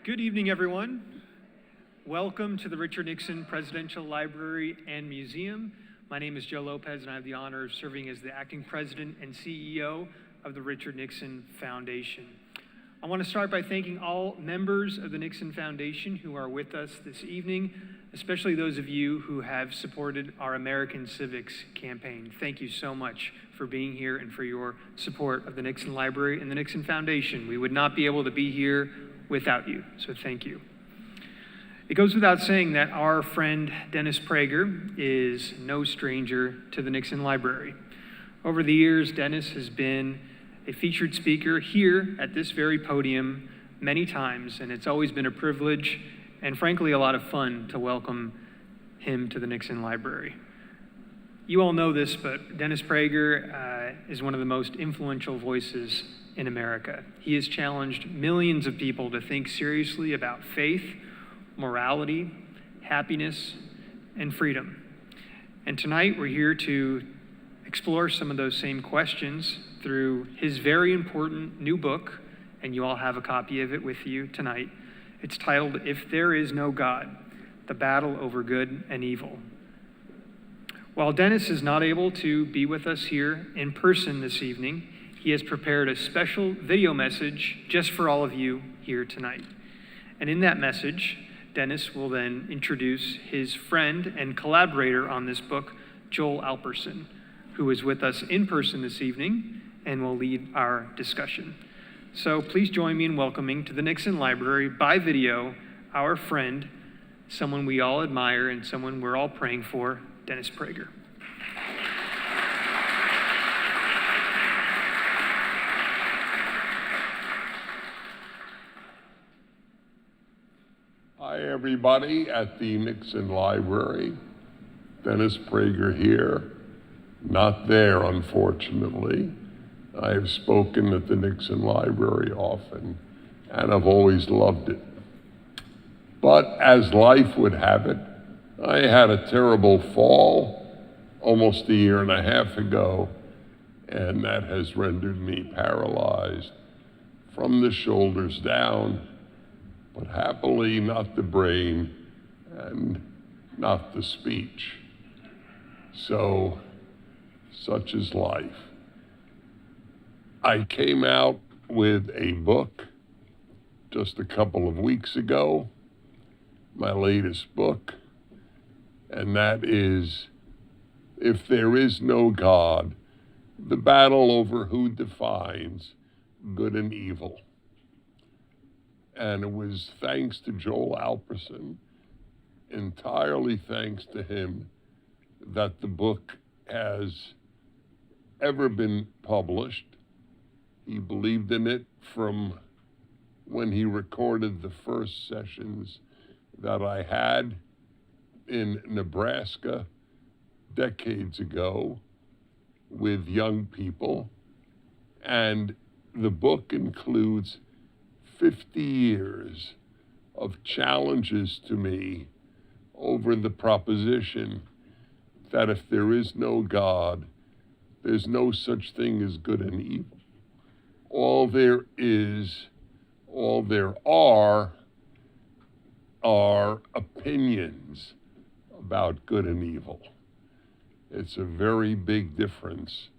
Good evening, everyone. Welcome to the Richard Nixon Presidential Library and Museum. My name is Joel Lopez, and I have the honor of serving as the acting president and CEO of the Richard Nixon Foundation. I want to start by thanking all members of the Nixon Foundation who are with us this evening, especially those of you who have supported our American Civics campaign. Thank you so much for being here and for your support of the Nixon Library and the Nixon Foundation. We would not be able to be here without you, so thank you. It goes without saying that our friend Dennis Prager is no stranger to the Nixon Library. Over the years, Dennis has been a featured speaker here at this very podium many times, and it's always been a privilege and frankly a lot of fun to welcome him to the Nixon Library. You all know this, but Dennis Prager is one of the most influential voices in America. He has challenged millions of people to think seriously about faith, morality, happiness, and freedom. And tonight we're here to explore some of those same questions through his very important new book, and you all have a copy of it with you tonight. It's titled, If There Is No God, The Battle Over Good and Evil. While Dennis is not able to be with us here in person this evening, he has prepared a special video message just for all of you here tonight. And in that message, Dennis will then introduce his friend and collaborator on this book, Joel Alperson, who is with us in person this evening and will lead our discussion. So please join me in welcoming to the Nixon Library by video our friend, someone we all admire and someone we're all praying for, Dennis Prager. Hi, everybody at the Nixon Library. Dennis Prager here. Not there, unfortunately. I have spoken at the Nixon Library often, and I've always loved it. But as life would have it, I had a terrible fall almost a year and a half ago, and that has rendered me paralyzed from the shoulders down, but happily not the brain and not the speech. So, such is life. I came out with a book just a couple of weeks ago, my latest book, and that is If There Is No God, The Battle Over Who Defines Good and Evil. And it was thanks to Joel Alperson, entirely thanks to him, that the book has ever been published. He believed in it from when he recorded the first sessions that I had in Nebraska decades ago with young people. And the book includes 50 years of challenges to me over the proposition that if there is no God, there's no such thing as good and evil. All there are opinions about good and evil. It's a very big difference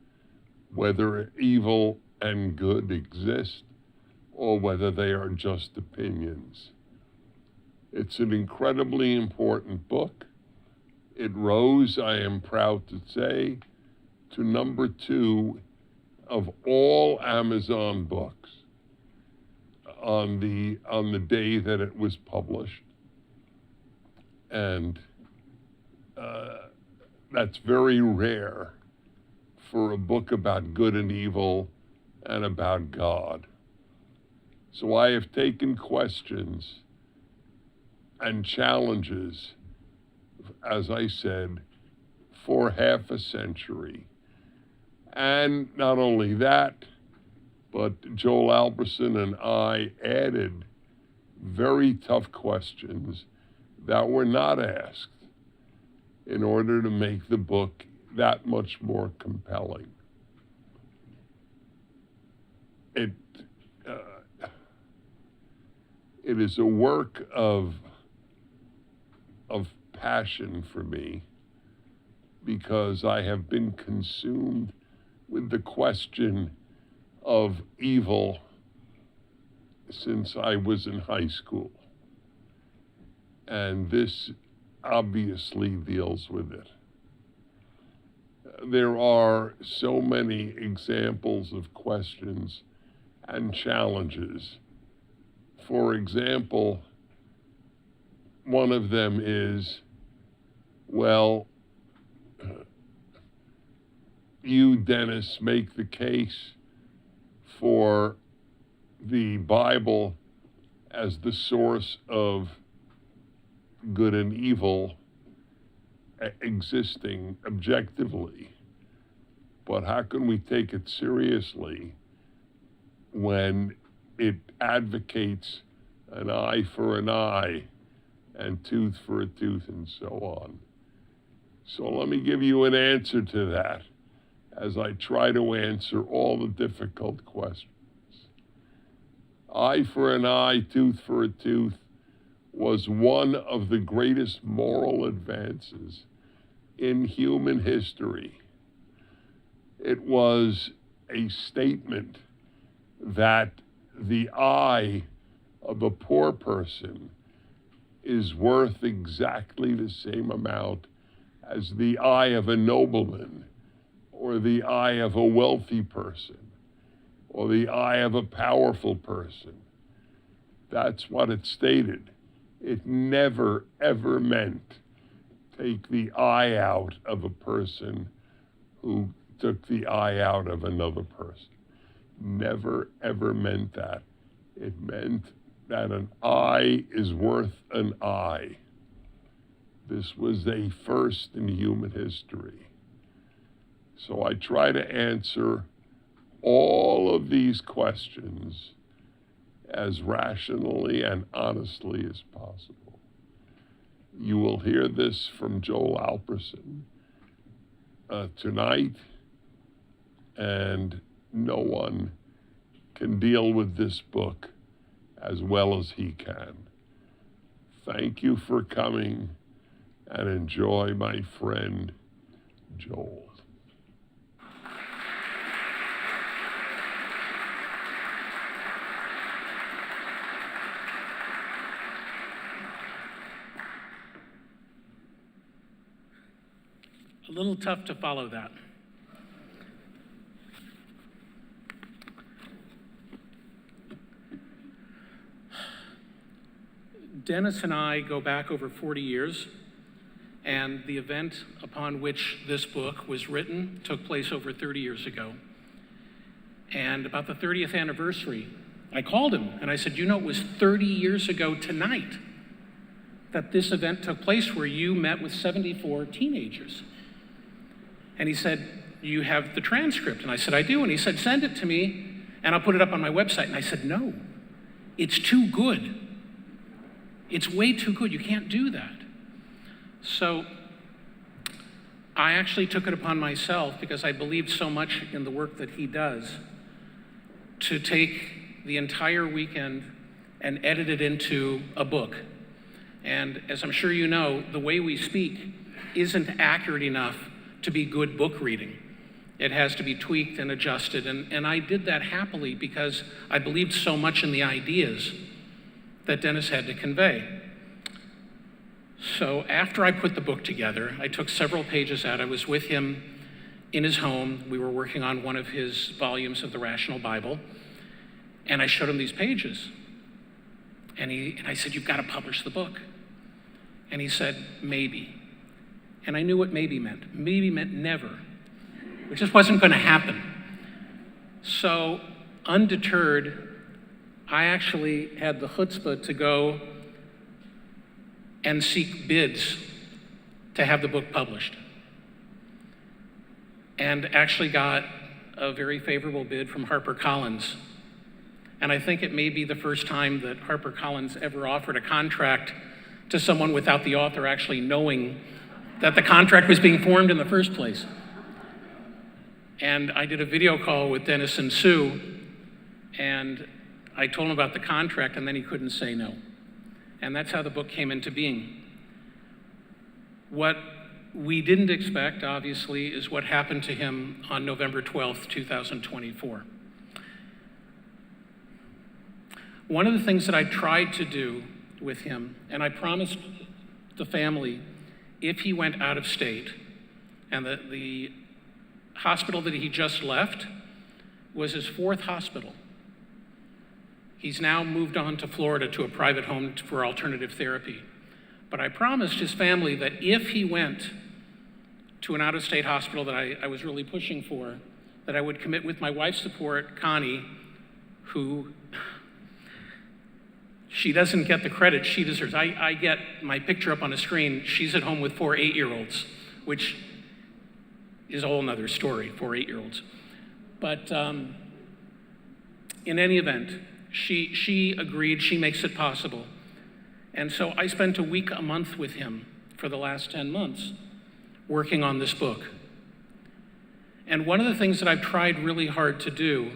whether evil and good exist or whether they are just opinions. It's an incredibly important book. It rose, I am proud to say, to number 2 of all Amazon books on the day that it was published. And that's very rare for a book about good and evil and about God. So I have taken questions and challenges, as I said, for half a century. And not only that, but Joel Alperson and I added very tough questions that were not asked in order to make the book that much more compelling. It is a work of passion for me because I have been consumed with the question of evil since I was in high school. And this obviously deals with it. There are so many examples of questions and challenges. For example, one of them is, well, you, Dennis, make the case for the Bible as the source of good and evil existing objectively. But how can we take it seriously when it advocates an eye for an eye and tooth for a tooth and so on? So let me give you an answer to that as I try to answer all the difficult questions. Eye for an eye, tooth for a tooth was one of the greatest moral advances in human history. It was a statement that the eye of a poor person is worth exactly the same amount as the eye of a nobleman, or the eye of a wealthy person, or the eye of a powerful person. That's what it stated. It never, ever meant take the eye out of a person who took the eye out of another person. Never, ever meant that. It meant that an eye is worth an eye. This was a first in human history. So I try to answer all of these questions as rationally and honestly as possible. You will hear this from Joel Alperson tonight, and no one can deal with this book as well as he can. Thank you for coming, and enjoy, my friend, Joel. A little tough to follow that. Dennis and I go back over 40 years, and the event upon which this book was written took place over 30 years ago. And about the 30th anniversary, I called him and I said, you know, it was 30 years ago tonight that this event took place where you met with 74 teenagers. And he said, you have the transcript? And I said, I do. And he said, send it to me and I'll put it up on my website. And I said, no, it's too good. It's way too good. You can't do that. So I actually took it upon myself, because I believed so much in the work that he does, to take the entire weekend and edit it into a book. And as I'm sure you know, the way we speak isn't accurate enough to be good book reading. It has to be tweaked and adjusted. And I did that happily because I believed so much in the ideas that Dennis had to convey. So after I put the book together, I took several pages out. I was with him in his home. We were working on one of his volumes of the Rational Bible. And I showed him these pages. And I said, you've got to publish the book. And he said, maybe. And I knew what maybe meant. Maybe meant never. It just wasn't going to happen. So undeterred, I actually had the chutzpah to go and seek bids to have the book published. And actually got a very favorable bid from HarperCollins. And I think it may be the first time that HarperCollins ever offered a contract to someone without the author actually knowing that the contract was being formed in the first place. And I did a video call with Dennis and Sue, and I told him about the contract, and then he couldn't say no. And that's how the book came into being. What we didn't expect, obviously, is what happened to him on November 12th, 2024. One of the things that I tried to do with him, and I promised the family, if he went out of state, and the hospital that he just left was his 4th hospital. He's now moved on to Florida to a private home for alternative therapy. But I promised his family that if he went to an out-of-state hospital that I was really pushing for, that I would commit with my wife's support, Connie, who, she doesn't get the credit she deserves. I get my picture up on a screen. She's at home with 4 8-year-olds, which is a whole nother story, 4 8-year-olds. But in any event, she agreed, she makes it possible. And so I spent a week a month with him for the last 10 months working on this book. And one of the things that I've tried really hard to do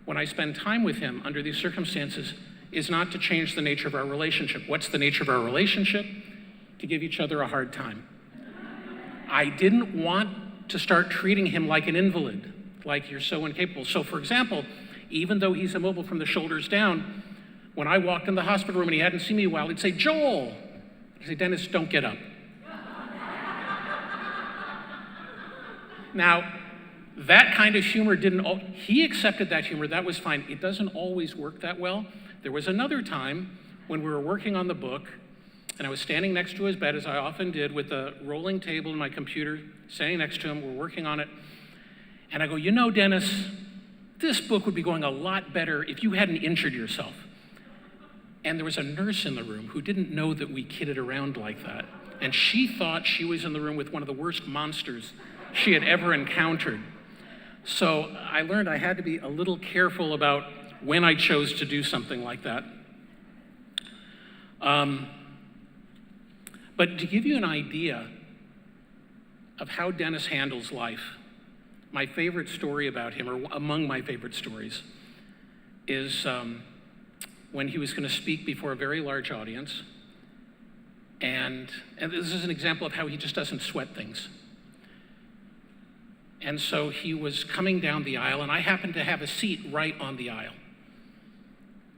when I spend time with him under these circumstances is not to change the nature of our relationship. What's the nature of our relationship? To give each other a hard time. I didn't want to start treating him like an invalid, like you're so incapable. So for example, even though he's immobile from the shoulders down, when I walked in the hospital room and he hadn't seen me in a while, he'd say, "Joel." I'd say, "Dennis, don't get up." Now, that kind of humor he accepted that humor, that was fine. It doesn't always work that well. There was another time when we were working on the book, and I was standing next to his bed, as I often did, with a rolling table and my computer, standing next to him, we're working on it. And I go, "You know, Dennis, this book would be going a lot better if you hadn't injured yourself." And there was a nurse in the room who didn't know that we kidded around like that. And she thought she was in the room with one of the worst monsters she had ever encountered. So I learned I had to be a little careful about when I chose to do something like that. But to give you an idea of how Dennis handles life, my favorite story about him, or among my favorite stories, is when he was going to speak before a very large audience. And this is an example of how he just doesn't sweat things. And so he was coming down the aisle, and I happened to have a seat right on the aisle.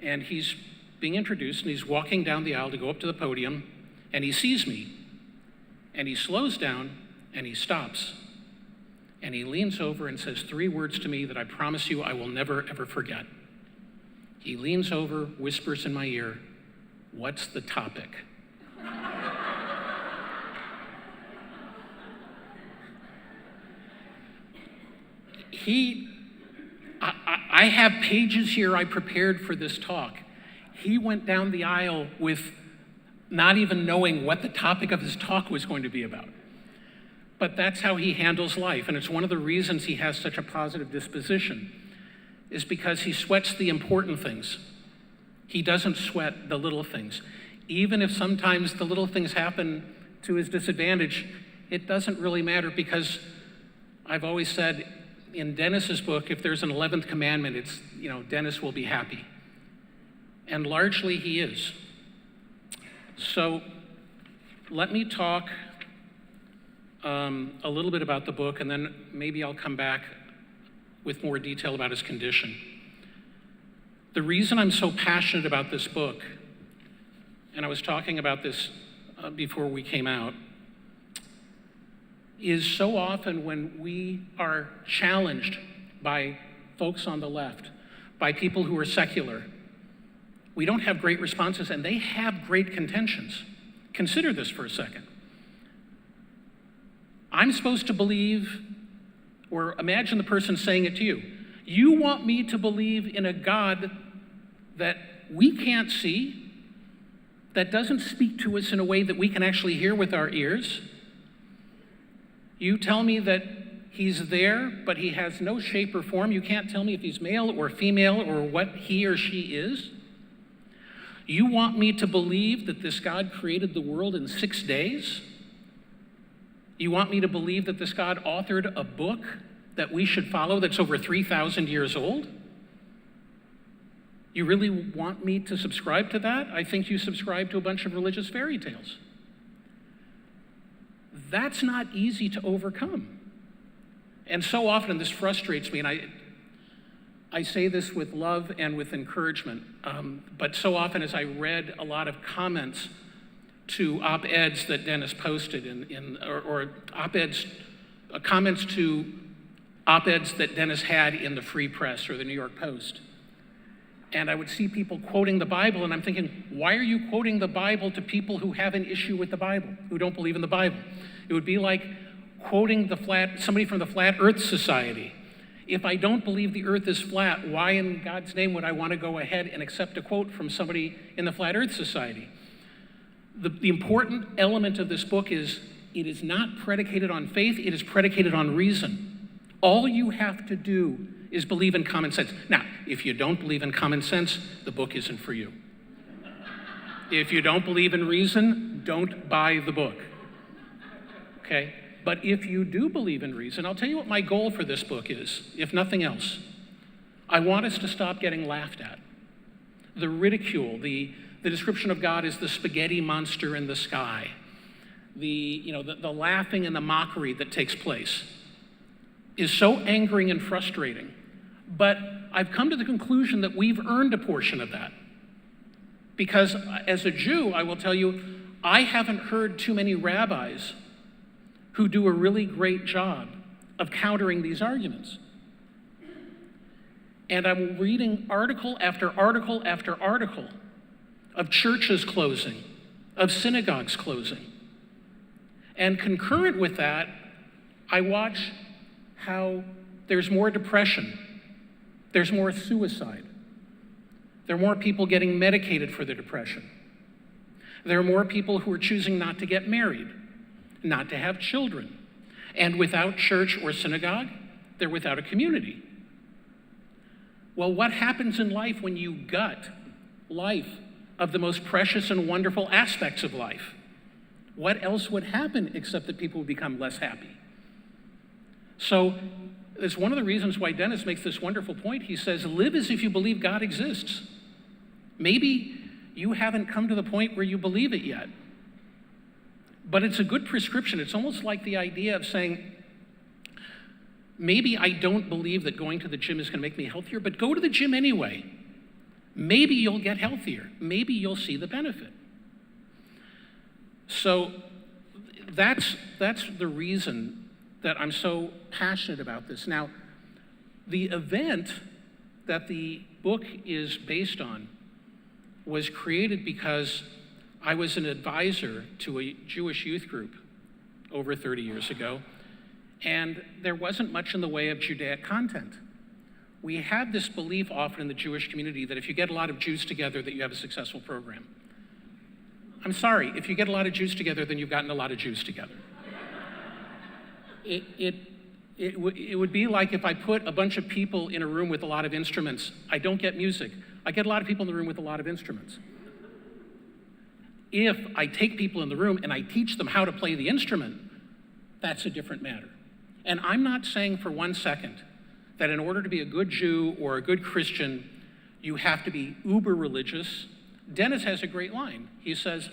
And he's being introduced, and he's walking down the aisle to go up to the podium, and he sees me. And he slows down, and he stops. And he leans over and says 3 words to me that I promise you I will never, ever forget. He leans over, whispers in my ear, "What's the topic?" I have pages here I prepared for this talk. He went down the aisle with not even knowing what the topic of his talk was going to be about. But that's how he handles life, and it's one of the reasons he has such a positive disposition, is because he sweats the important things. He doesn't sweat the little things. Even if sometimes the little things happen to his disadvantage, it doesn't really matter, because I've always said in Dennis's book, if there's an 11th commandment, it's, Dennis will be happy. And largely he is. So let me talk a little bit about the book, and then maybe I'll come back with more detail about his condition. The reason I'm so passionate about this book, and I was talking about this before we came out, is so often when we are challenged by folks on the left, by people who are secular, we don't have great responses, and they have great contentions. Consider this for a second. I'm supposed to believe, or imagine the person saying it to you, "You want me to believe in a God that we can't see, that doesn't speak to us in a way that we can actually hear with our ears? You tell me that he's there, but he has no shape or form. You can't tell me if he's male or female or what he or she is. You want me to believe that this God created the world in 6 days? You want me to believe that this God authored a book that we should follow that's over 3,000 years old? You really want me to subscribe to that? I think you subscribe to a bunch of religious fairy tales. That's not easy to overcome. And so often this frustrates me, and I say this with love and with encouragement, but so often as I read a lot of comments to op-eds that Dennis posted or op-eds, comments to op-eds that Dennis had in the Free Press or the New York Post, and I would see people quoting the Bible, and I'm thinking, why are you quoting the Bible to people who have an issue with the Bible, who don't believe in the Bible? It would be like quoting somebody from the Flat Earth Society. If I don't believe the earth is flat, why in God's name would I want to go ahead and accept a quote from somebody in the Flat Earth Society? The important element of this book is it is not predicated on faith, it is predicated on reason. All you have to do is believe in common sense. Now, if you don't believe in common sense, the book isn't for you. If you don't believe in reason, don't buy the book. Okay? But if you do believe in reason, I'll tell you what my goal for this book is, if nothing else. I want us to stop getting laughed at. The ridicule, the description of God as the spaghetti monster in the sky, the laughing and the mockery that takes place is so angering and frustrating. But I've come to the conclusion that we've earned a portion of that. Because as a Jew, I will tell you, I haven't heard too many rabbis who do a really great job of countering these arguments. And I'm reading article after article after article of churches closing, of synagogues closing. And concurrent with that, I watch how there's more depression, there's more suicide, there are more people getting medicated for their depression, there are more people who are choosing not to get married, not to have children. And without church or synagogue, they're without a community. Well, what happens in life when you gut life of the most precious and wonderful aspects of life? What else would happen except that people would become less happy? So it's one of the reasons why Dennis makes this wonderful point. He says, live as if you believe God exists. Maybe you haven't come to the point where you believe it yet. But it's a good prescription. It's almost like the idea of saying, maybe I don't believe that going to the gym is going to make me healthier, but go to the gym anyway. Maybe you'll get healthier. Maybe you'll see the benefit. So that's the reason that I'm so passionate about this. Now, the event that the book is based on was created because I was an advisor to a Jewish youth group over 30 years ago, and there wasn't much in the way of Judaic content. We have this belief often in the Jewish community that if you get a lot of Jews together, that you have a successful program. I'm sorry, if you get a lot of Jews together, then you've gotten a lot of Jews together. It would be like if I put a bunch of people in a room with a lot of instruments. I don't get music. I get a lot of people in the room with a lot of instruments. If I take people in the room and I teach them how to play the instrument, that's a different matter. And I'm not saying for 1 second that in order to be a good Jew or a good Christian, you have to be uber religious. Dennis has a great line. He says,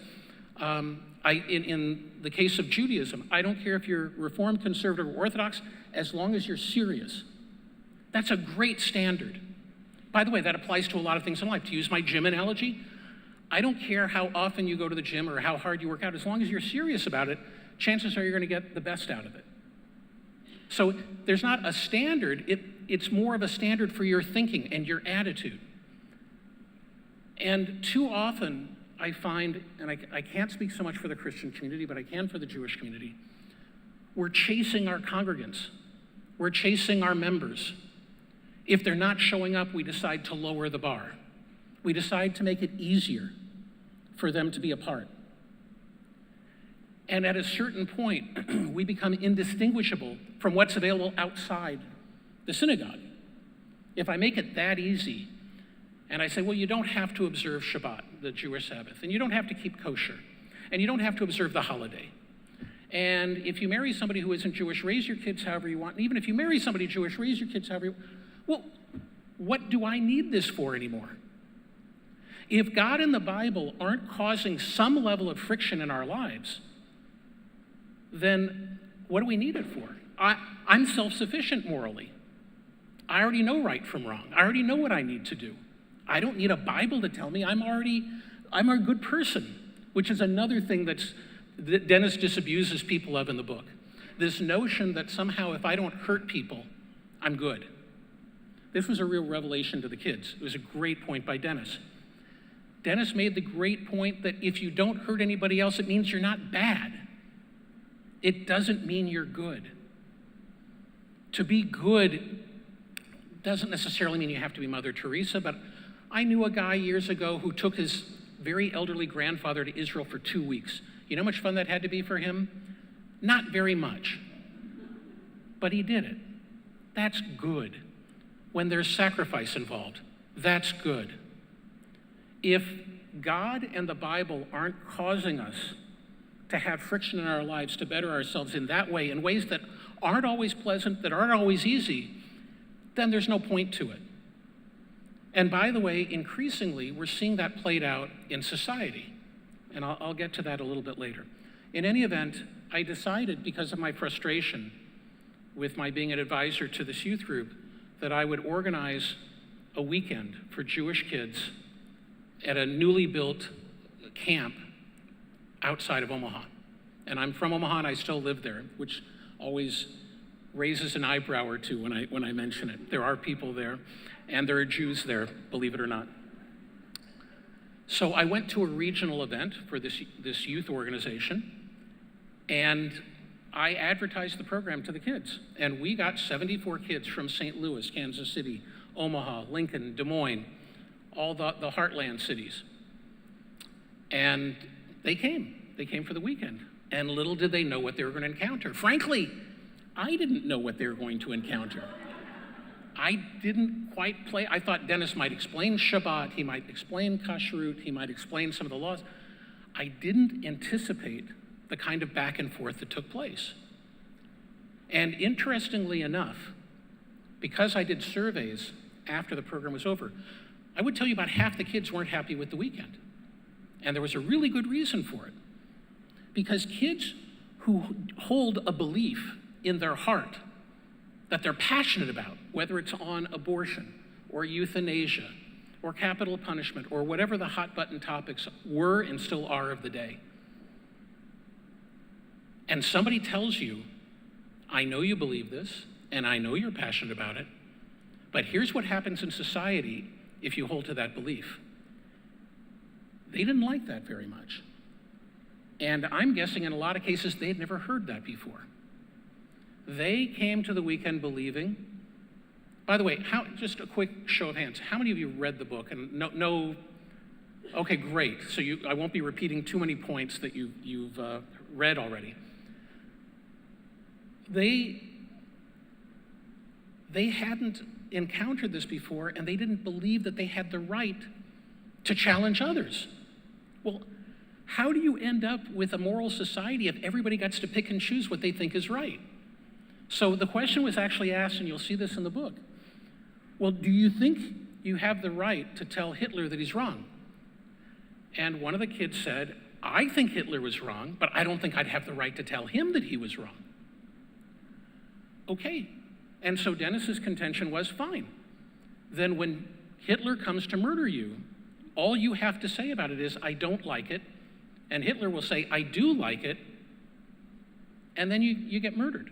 in the case of Judaism, I don't care if you're Reformed, Conservative, or Orthodox, as long as you're serious. That's a great standard. By the way, that applies to a lot of things in life. To use my gym analogy, I don't care how often you go to the gym or how hard you work out. As long as you're serious about it, chances are you're going to get the best out of it. So there's not a standard. It's more of a standard for your thinking and your attitude. And too often, I find, and I can't speak so much for the Christian community, but I can for the Jewish community, we're chasing our congregants. We're chasing our members. If they're not showing up, we decide to lower the bar. We decide to make it easier for them to be a part. And at a certain point, we become indistinguishable from what's available outside the synagogue. If I make it that easy, and I say, well, you don't have to observe Shabbat, the Jewish Sabbath, and you don't have to keep kosher, and you don't have to observe the holiday. And if you marry somebody who isn't Jewish, raise your kids however you want. And even if you marry somebody Jewish, raise your kids however you want. Well, what do I need this for anymore? If God and the Bible aren't causing some level of friction in our lives, then what do we need it for? I'm self-sufficient morally. I already know right from wrong. I already know what I need to do. I don't need a Bible to tell me. I'm a good person, which is another thing that Dennis disabuses people of in the book. This notion that somehow if I don't hurt people, I'm good. This was a real revelation to the kids. It was a great point by Dennis. Dennis made the great point that if you don't hurt anybody else, it means you're not bad. It doesn't mean you're good. To be good doesn't necessarily mean you have to be Mother Teresa, but I knew a guy years ago who took his very elderly grandfather to Israel for 2 weeks. You know how much fun that had to be for him? Not very much. But he did it. That's good. When there's sacrifice involved, that's good. If God and the Bible aren't causing us to have friction in our lives, to better ourselves in that way, in ways that aren't always pleasant, that aren't always easy, then there's no point to it. And by the way, increasingly, we're seeing that played out in society. And I'll get to that a little bit later. In any event, I decided, because of my frustration with my being an advisor to this youth group, that I would organize a weekend for Jewish kids at a newly built camp outside of Omaha. And I'm from Omaha and I still live there, which always raises an eyebrow or two when I mention it. There are people there, and there are Jews there, believe it or not. So I went to a regional event for this youth organization, and I advertised the program to the kids. And we got 74 kids from St. Louis, Kansas City, Omaha, Lincoln, Des Moines, all the heartland cities. And they came for the weekend. And little did they know what they were going to encounter. Frankly, I didn't know what they were going to encounter. I didn't quite play. I thought Dennis might explain Shabbat, he might explain Kashrut, he might explain some of the laws. I didn't anticipate the kind of back and forth that took place. And interestingly enough, because I did surveys after the program was over, I would tell you about half the kids weren't happy with the weekend. And there was a really good reason for it. Because kids who hold a belief in their heart that they're passionate about, whether it's on abortion or euthanasia or capital punishment or whatever the hot button topics were and still are of the day, and somebody tells you, I know you believe this, and I know you're passionate about it, but here's what happens in society if you hold to that belief. They didn't like that very much. And I'm guessing in a lot of cases they had never heard that before. They came to the weekend believing, by the way, just a quick show of hands, how many of you read the book? And no, okay, great. So I won't be repeating too many points that you've read already. They hadn't encountered this before, and they didn't believe that they had the right to challenge others. Well, how do you end up with a moral society if everybody gets to pick and choose what they think is right? So the question was actually asked, and you'll see this in the book. Well, do you think you have the right to tell Hitler that he's wrong? And one of the kids said, I think Hitler was wrong, but I don't think I'd have the right to tell him that he was wrong. Okay. And so Dennis's contention was, fine. Then when Hitler comes to murder you, all you have to say about it is, I don't like it. And Hitler will say, I do like it. And then you get murdered.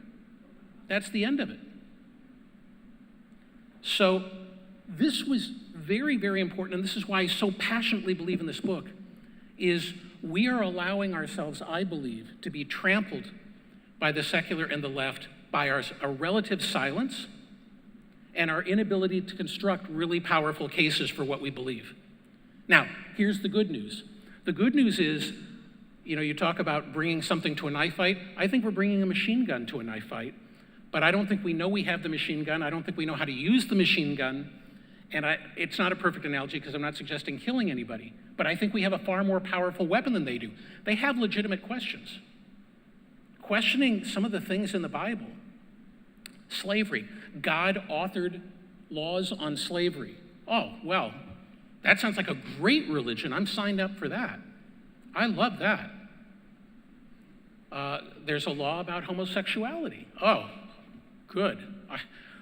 That's the end of it. So this was very, very important, and this is why I so passionately believe in this book, is we are allowing ourselves, I believe, to be trampled by the secular and the left by our relative silence and our inability to construct really powerful cases for what we believe. Now, here's the good news. The good news is, you talk about bringing something to a knife fight. I think we're bringing a machine gun to a knife fight, but I don't think we know we have the machine gun. I don't think we know how to use the machine gun. And it's not a perfect analogy because I'm not suggesting killing anybody, but I think we have a far more powerful weapon than they do. They have legitimate questions. Questioning some of the things in the Bible. Slavery. God authored laws on slavery. Oh, well, That sounds like a great religion. I'm signed up for that. I love that. There's a law about homosexuality. Oh, good.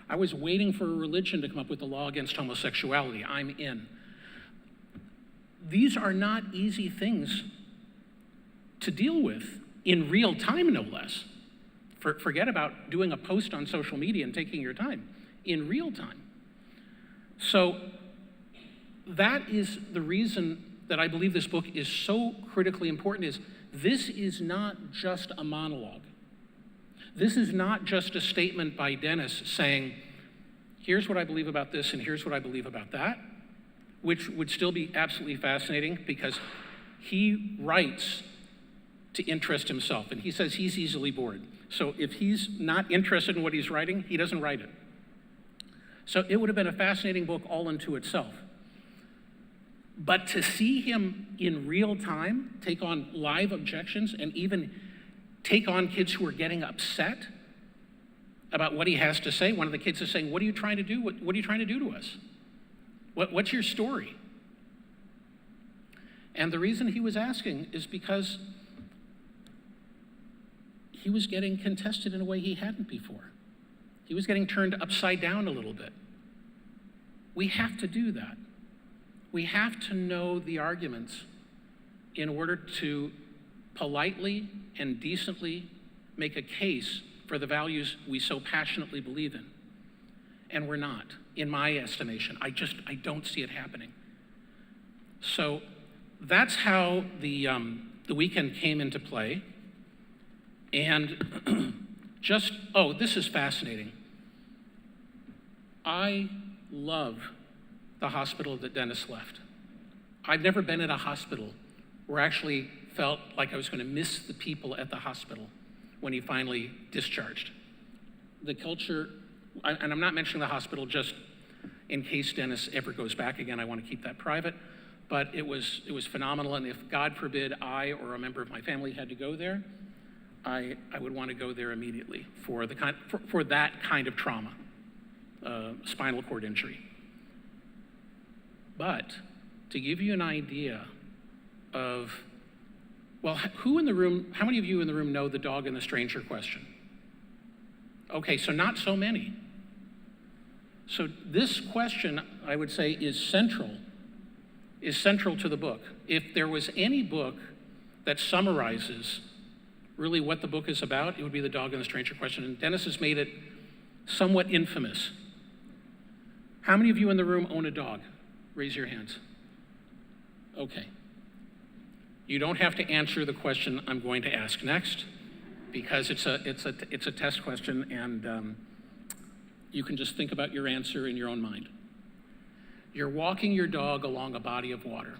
I was waiting for a religion to come up with a law against homosexuality. I'm in. These are not easy things to deal with in real time, no less. Forget about doing a post on social media and taking your time. In real time. So that is the reason that I believe this book is so critically important. Is this is not just a monologue. This is not just a statement by Dennis saying, here's what I believe about this and here's what I believe about that, which would still be absolutely fascinating because he writes to interest himself, and he says he's easily bored. So if he's not interested in what he's writing, he doesn't write it. So it would have been a fascinating book all unto itself. But to see him in real time take on live objections and even take on kids who are getting upset about what he has to say. One of the kids is saying, what are you trying to do? What are you trying to do to us? What's your story? And the reason he was asking is because he was getting contested in a way he hadn't before. He was getting turned upside down a little bit. We have to do that. We have to know the arguments in order to politely and decently make a case for the values we so passionately believe in. And we're not, in my estimation. I don't see it happening. So that's how the weekend came into play. And this is fascinating. I love the hospital that Dennis left. I've never been at a hospital where I actually felt like I was going to miss the people at the hospital when he finally discharged. The culture, and I'm not mentioning the hospital just in case Dennis ever goes back again. I want to keep that private, but it was phenomenal. And if, God forbid, I or a member of my family had to go there, I would want to go there immediately for that kind of trauma, spinal cord injury. But to give you an idea of, well, who in the room, how many of you in the room know the dog and the stranger question? Okay, so not so many. So this question, I would say, is central to the book. If there was any book that summarizes really what the book is about, it would be the dog and the stranger question. And Dennis has made it somewhat infamous. How many of you in the room own a dog? Raise your hands. Okay. You don't have to answer the question I'm going to ask next, because it's a test question, and you can just think about your answer in your own mind. You're walking your dog along a body of water.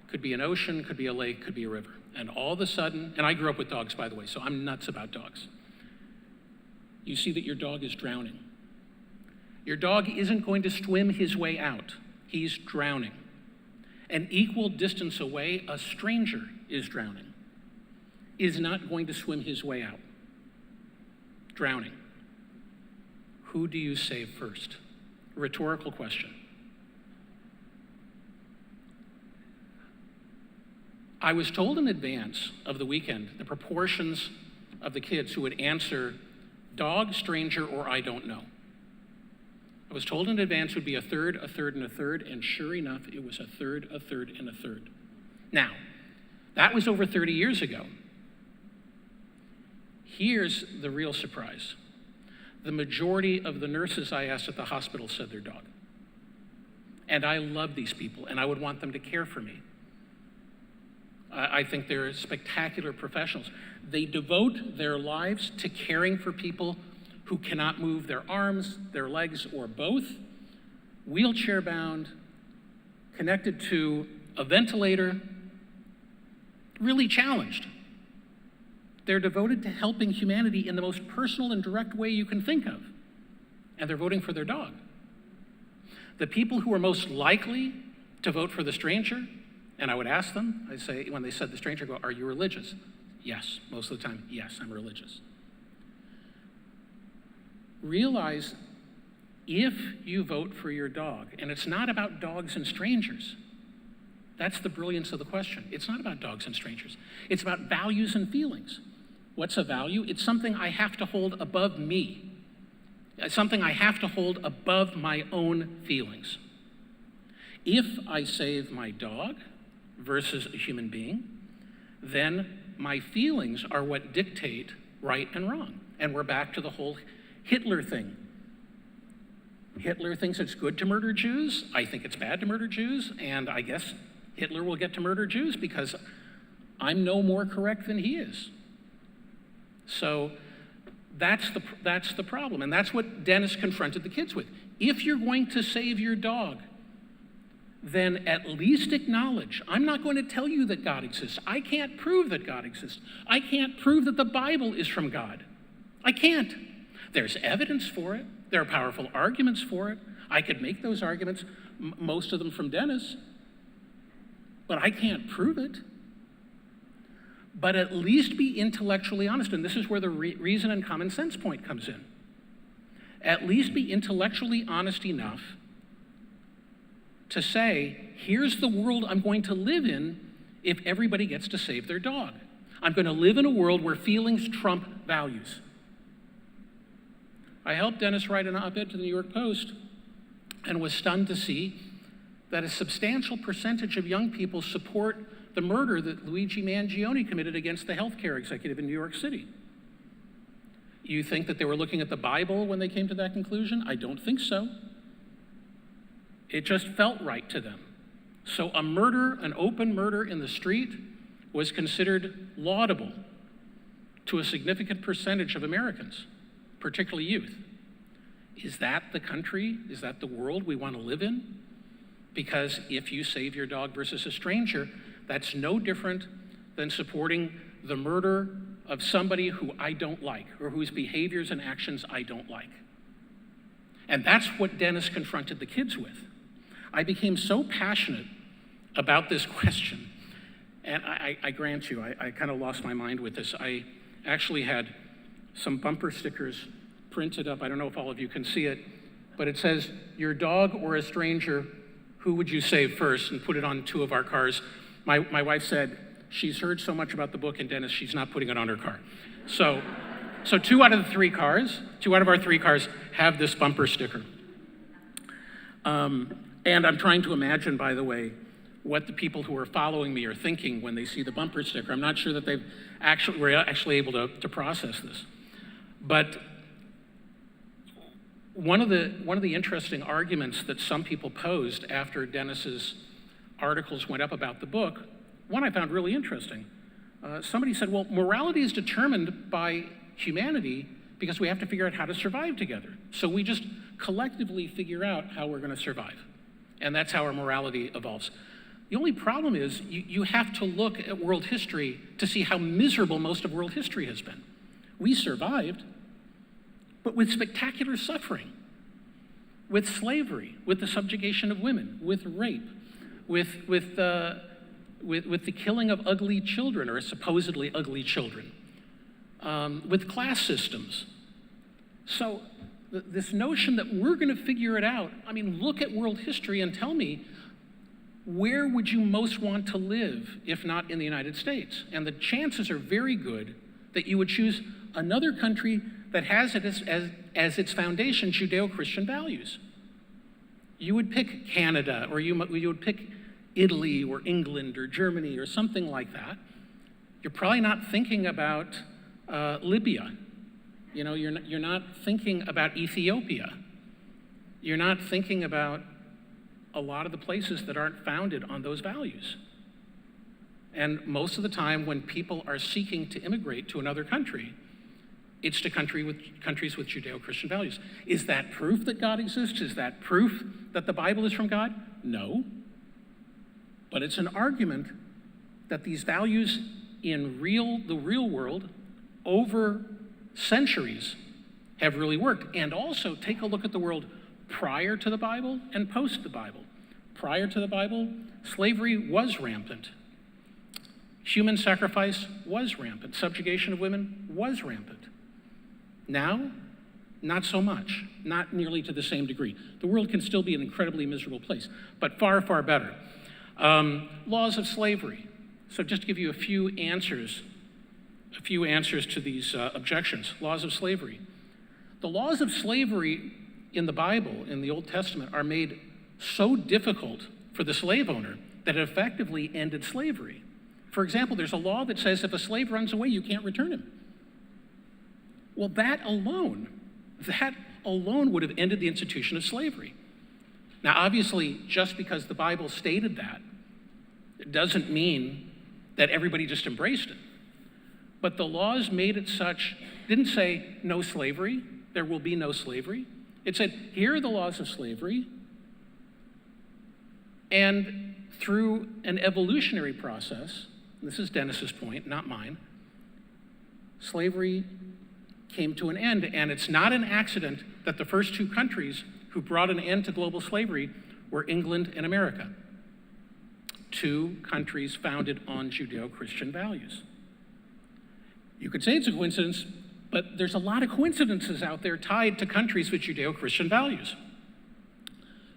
Could be an ocean, could be a lake, could be a river. And all of a sudden, and I grew up with dogs, by the way, so I'm nuts about dogs. You see that your dog is drowning. Your dog isn't going to swim his way out. He's drowning. An equal distance away, a stranger is drowning, is not going to swim his way out. Drowning. Who do you save first? Rhetorical question. I was told in advance of the weekend the proportions of the kids who would answer dog, stranger, or I don't know. I was told in advance it would be a third, a third, and a third, and sure enough, it was a third, and a third. Now, that was over 30 years ago. Here's the real surprise. The majority of the nurses I asked at the hospital said their dog. And I love these people, and I would want them to care for me. I think they're spectacular professionals. They devote their lives to caring for people who cannot move their arms, their legs, or both, wheelchair-bound, connected to a ventilator, really challenged. They're devoted to helping humanity in the most personal and direct way you can think of, and they're voting for their dog. The people who are most likely to vote for the stranger, and I would ask them, I say, when they said the stranger, I go, are you religious? Yes, most of the time, yes, I'm religious. Realize if you vote for your dog, and it's not about dogs and strangers. That's the brilliance of the question. It's not about dogs and strangers. It's about values and feelings. What's a value? It's something I have to hold above me. It's something I have to hold above my own feelings. If I save my dog versus a human being, then my feelings are what dictate right and wrong. And we're back to the whole Hitler thing. Hitler thinks it's good to murder Jews. I think it's bad to murder Jews. And I guess Hitler will get to murder Jews because I'm no more correct than he is. So that's the problem. And that's what Dennis confronted the kids with. If you're going to save your dog, then at least acknowledge, I'm not going to tell you that God exists. I can't prove that God exists. I can't prove that the Bible is from God. I can't. There's evidence for it. There are powerful arguments for it. I could make those arguments, most of them from Dennis, but I can't prove it. But at least be intellectually honest, and this is where the reason and common sense point comes in. At least be intellectually honest enough to say, here's the world I'm going to live in if everybody gets to save their dog. I'm going to live in a world where feelings trump values. I helped Dennis write an op-ed to the New York Post and was stunned to see that a substantial percentage of young people support the murder that Luigi Mangione committed against the healthcare executive in New York City. You think that they were looking at the Bible when they came to that conclusion? I don't think so. It just felt right to them. So a murder, an open murder in the street, was considered laudable to a significant percentage of Americans, particularly youth. Is that the country, is that the world we want to live in? Because if you save your dog versus a stranger, that's no different than supporting the murder of somebody who I don't like or whose behaviors and actions I don't like. And that's what Dennis confronted the kids with. I became so passionate about this question, and I grant you, I kind of lost my mind with this. I actually had some bumper stickers printed up. I don't know if all of you can see it, but it says, your dog or a stranger, who would you save first? And put it on 2 of our cars. My wife said she's heard so much about the book and Dennis, she's not putting it on her car. So 2 out of our 3 cars have this bumper sticker. And I'm trying to imagine, by the way, what the people who are following me are thinking when they see the bumper sticker. I'm not sure that we're actually able to process this. But one of the interesting arguments that some people posed after Dennis's articles went up about the book, one I found really interesting. Somebody said, well, morality is determined by humanity because we have to figure out how to survive together. So we just collectively figure out how we're going to survive. And that's how our morality evolves. The only problem is you have to look at world history to see how miserable most of world history has been. We survived, but with spectacular suffering, with slavery, with the subjugation of women, with rape, with the killing of ugly children, or supposedly ugly children, with class systems. So this notion that we're going to figure it out, I mean, look at world history and tell me, where would you most want to live if not in the United States? And the chances are very good that you would choose another country that has it as its foundation Judeo-Christian values. You would pick Canada, or you would pick Italy or England or Germany or something like that. You're probably not thinking about Libya. You know, you're not thinking about Ethiopia. You're not thinking about a lot of the places that aren't founded on those values. And most of the time when people are seeking to immigrate to another country, it's to countries with Judeo-Christian values. Is that proof that God exists? Is that proof that the Bible is from God? No. But it's an argument that these values in the real world over centuries have really worked. And also take a look at the world prior to the Bible and post the Bible. Prior to the Bible, slavery was rampant. Human sacrifice was rampant. Subjugation of women was rampant. Now, Not so much, not nearly to the same degree. The world can still be an incredibly miserable place, but far, far better. Laws of slavery. So just to give you a few answers to these objections. Laws of slavery. The laws of slavery in the Bible, in the Old Testament, are made so difficult for the slave owner that it effectively ended slavery. For example, there's a law that says if a slave runs away, you can't return him. Well, that alone would have ended the institution of slavery. Now, obviously, just because the Bible stated that, it doesn't mean that everybody just embraced it. But the laws made it such, didn't say no slavery, there will be no slavery. It said, here are the laws of slavery, and through an evolutionary process, this is Dennis's point, not mine, slavery came to an end. And it's not an accident that the first two countries who brought an end to global slavery were England and America, two countries founded on Judeo-Christian values. You could say it's a coincidence, but there's a lot of coincidences out there tied to countries with Judeo-Christian values.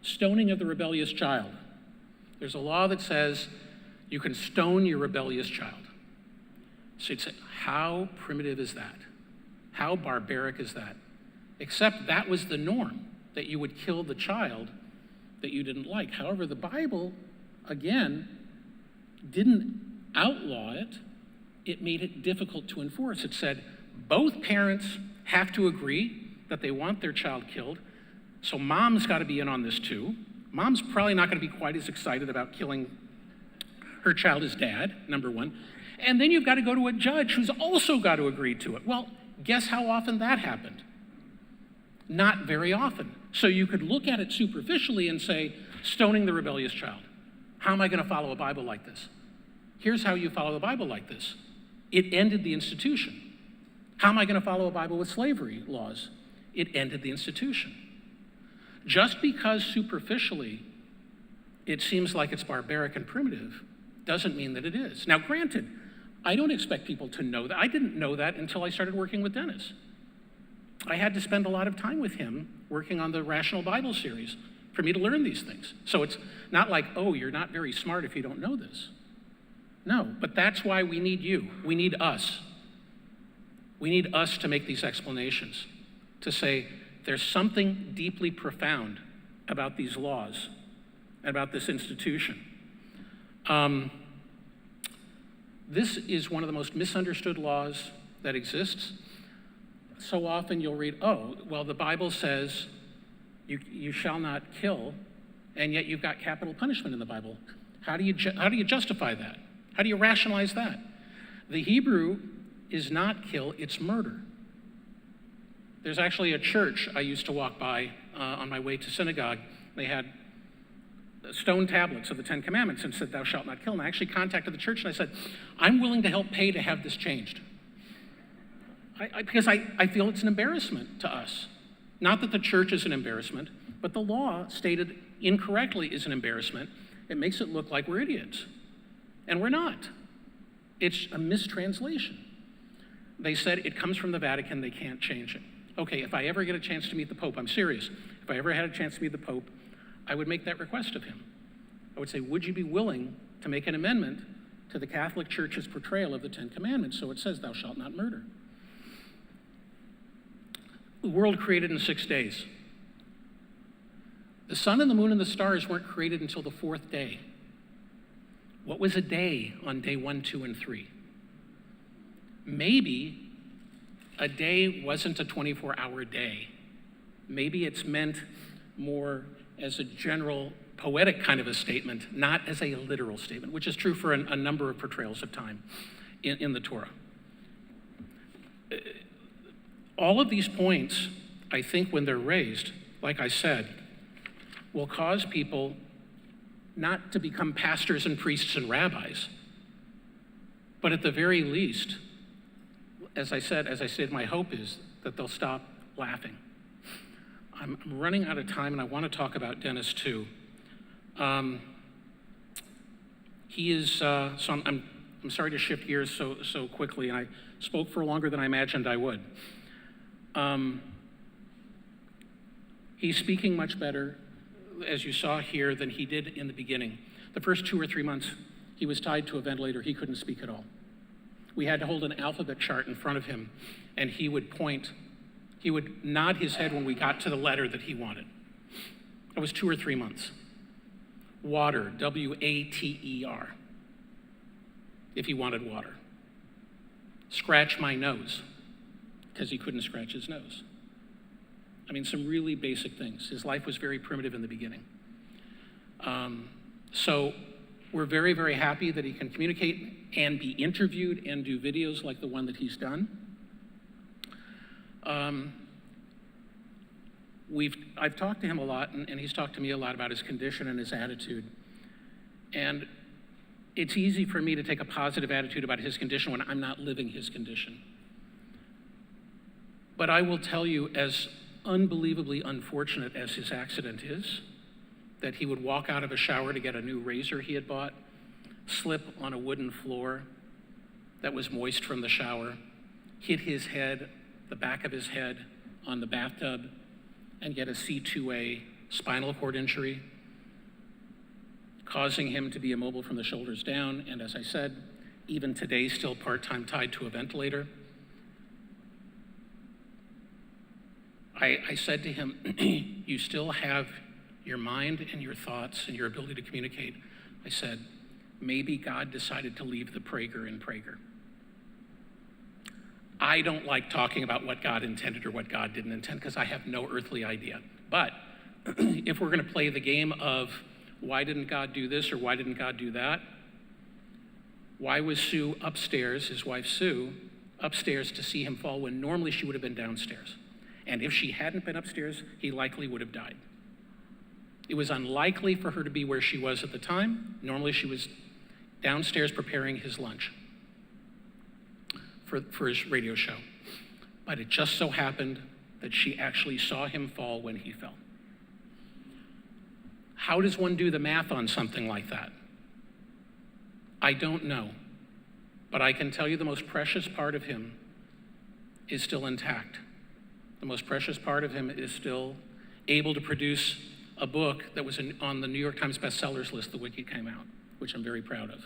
Stoning of the rebellious child. There's a law that says you can stone your rebellious child. So you'd say, how primitive is that? How barbaric is that? Except that was the norm, that you would kill the child that you didn't like. However, the Bible, again, didn't outlaw it. It made it difficult to enforce. It said both parents have to agree that they want their child killed, so mom's got to be in on this too. Mom's probably not going to be quite as excited about killing her child as dad, number one. And then you've got to go to a judge who's also got to agree to it. Well, guess how often that happened? Not very often. So you could look at it superficially and say, stoning the rebellious child. How am I going to follow a Bible like this? Here's how you follow the Bible like this. It ended the institution. How am I going to follow a Bible with slavery laws? It ended the institution. Just because superficially it seems like it's barbaric and primitive doesn't mean that it is. Now, granted, I don't expect people to know that. I didn't know that until I started working with Dennis. I had to spend a lot of time with him working on the Rational Bible series for me to learn these things. So it's not like, oh, you're not very smart if you don't know this. No, but that's why we need you. We need us. We need us to make these explanations, to say there's something deeply profound about these laws, about this institution. This is one of the most misunderstood laws that exists. So often you'll read, oh, well, the Bible says you shall not kill, and yet you've got capital punishment in the Bible. How do you justify that? How do you rationalize that? The Hebrew is not kill, it's murder. There's actually a church I used to walk by on my way to synagogue. They had stone tablets of the Ten Commandments and said, thou shalt not kill. And I actually contacted the church and I said, I'm willing to help pay to have this changed. Because I feel it's an embarrassment to us. Not that the church is an embarrassment, but the law stated incorrectly is an embarrassment. It makes it look like we're idiots. And we're not. It's a mistranslation. They said it comes from the Vatican, they can't change it. Okay, if I ever get a chance to meet the Pope, I'm serious. If I ever had a chance to meet the Pope, I would make that request of him. I would say, would you be willing to make an amendment to the Catholic Church's portrayal of the Ten Commandments so it says, thou shalt not murder? The world created in 6 days. The sun and the moon and the stars weren't created until the fourth day. What was a day on day 1, 2, and 3? Maybe a day wasn't a 24-hour day. Maybe it's meant more as a general poetic kind of a statement, not as a literal statement, which is true for a number of portrayals of time in the Torah. All of these points, I think when they're raised, like I said, will cause people not to become pastors and priests and rabbis, but at the very least, as I said, my hope is that they'll stop laughing. I'm running out of time, and I want to talk about Dennis too. He is so I'm sorry to shift gears so quickly, and I spoke for longer than I imagined I would. He's speaking much better, as you saw here, than he did in the beginning. The first 2 or 3 months, he was tied to a ventilator. He couldn't speak at all. We had to hold an alphabet chart in front of him, and he would point. He would nod his head when we got to the letter that he wanted. It was 2 or 3 months. Water, W-A-T-E-R, if he wanted water. Scratch my nose, because he couldn't scratch his nose. I mean, some really basic things. His life was very primitive in the beginning. So we're very, very happy that he can communicate and be interviewed and do videos like the one that he's done. I've talked to him a lot, and he's talked to me a lot about his condition and his attitude. And it's easy for me to take a positive attitude about his condition when I'm not living his condition. But I will tell you, as unbelievably unfortunate as his accident is, that he would walk out of a shower to get a new razor he had bought, slip on a wooden floor that was moist from the shower, hit his head, the back of his head, on the bathtub, and get a C2A spinal cord injury, causing him to be immobile from the shoulders down, and as I said, even today still part-time tied to a ventilator. I said to him, you still have your mind and your thoughts and your ability to communicate. I said, maybe God decided to leave the Prager in Prager. I don't like talking about what God intended or what God didn't intend because I have no earthly idea. But if we're going to play the game of why didn't God do this or why didn't God do that, why was Sue upstairs, his wife Sue, upstairs to see him fall when normally she would have been downstairs? And if she hadn't been upstairs, he likely would have died. It was unlikely for her to be where she was at the time. Normally she was downstairs preparing his lunch for his radio show. But it just so happened that she actually saw him fall when he fell. How does one do the math on something like that? I don't know. But I can tell you the most precious part of him is still intact. The most precious part of him is still able to produce a book that was on the New York Times bestsellers list the week it came out, which I'm very proud of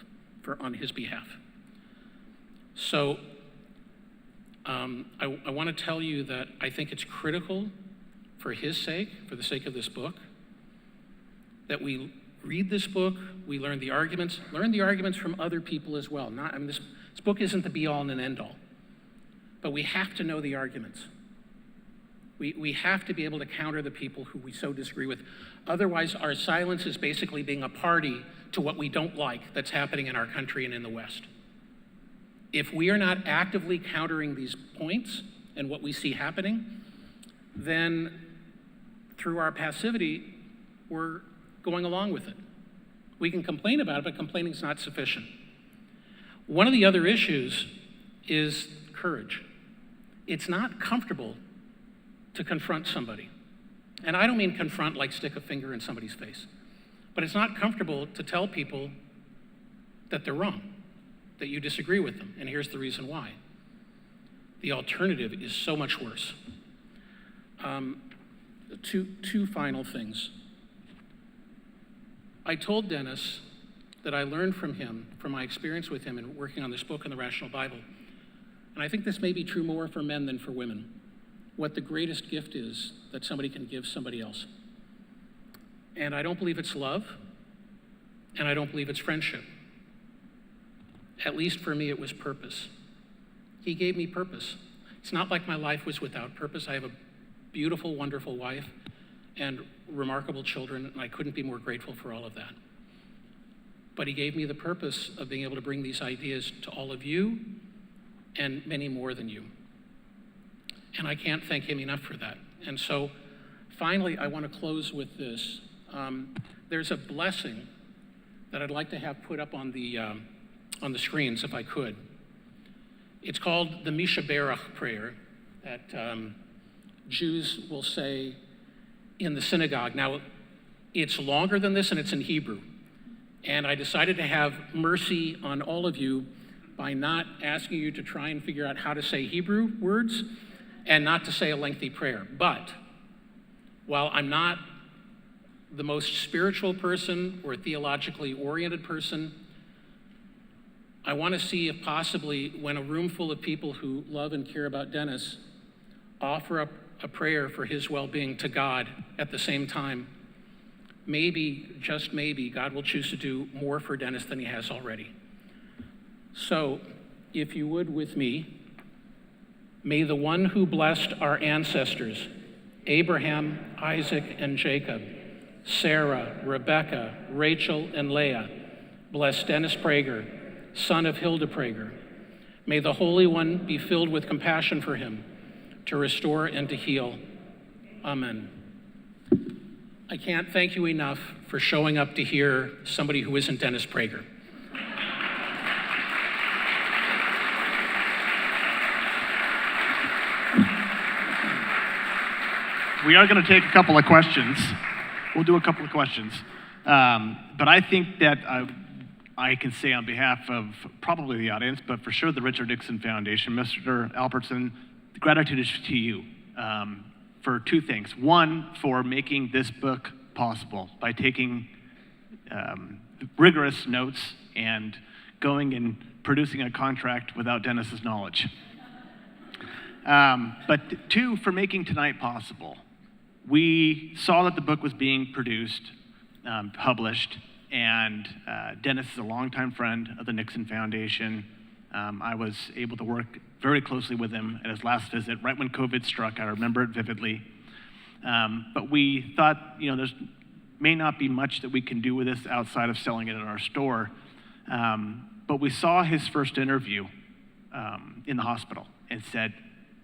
on his behalf. So I want to tell you that I think it's critical for his sake, for the sake of this book, that we read this book, we learn the arguments from other people as well. This book isn't the be-all and end-all, but we have to know the arguments. We have to be able to counter the people who we so disagree with. Otherwise, our silence is basically being a party to what we don't like that's happening in our country and in the West. If we are not actively countering these points and what we see happening, then through our passivity, we're going along with it. We can complain about it, but complaining is not sufficient. One of the other issues is courage. It's not comfortable to confront somebody. And I don't mean confront like stick a finger in somebody's face, but it's not comfortable to tell people that they're wrong, that you disagree with them, and here's the reason why. The alternative is so much worse. Two final things. I told Dennis that I learned from him, from my experience with him in working on this book and the Rational Bible, and I think this may be true more for men than for women, what the greatest gift is that somebody can give somebody else. And I don't believe it's love, and I don't believe it's friendship. At least for me, it was purpose. He gave me purpose. It's not like my life was without purpose. I have a beautiful, wonderful wife and remarkable children, and I couldn't be more grateful for all of that. But he gave me the purpose of being able to bring these ideas to all of you and many more than you. And I can't thank him enough for that. And so finally, I want to close with this. There's a blessing that I'd like to have put up on the screens if I could. It's called the Misha Berach prayer that Jews will say in the synagogue. Now, it's longer than this and it's in Hebrew. And I decided to have mercy on all of you by not asking you to try and figure out how to say Hebrew words and not to say a lengthy prayer. But while I'm not the most spiritual person or theologically oriented person, I want to see if possibly when a room full of people who love and care about Dennis offer up a prayer for his well-being to God at the same time, maybe, just maybe, God will choose to do more for Dennis than he has already. So, if you would with me, may the one who blessed our ancestors, Abraham, Isaac, and Jacob, Sarah, Rebecca, Rachel, and Leah, bless Dennis Prager, son of Hilda Prager. May the Holy One be filled with compassion for him, to restore and to heal. Amen. I can't thank you enough for showing up to hear somebody who isn't Dennis Prager. We are going to take a couple of questions. We'll do a couple of questions. But I think that I can say on behalf of probably the audience, but for sure the Richard Nixon Foundation, Mr. Alperson, gratitude is to you for two things. One, for making this book possible by taking rigorous notes and going and producing a contract without Dennis's knowledge. But two, for making tonight possible. We saw that the book was being produced, published, and Dennis is a longtime friend of the Nixon Foundation. I was able to work very closely with him at his last visit, right when COVID struck. I remember it vividly. But we thought, there's may not be much that we can do with this outside of selling it in our store. But we saw his first interview in the hospital and said,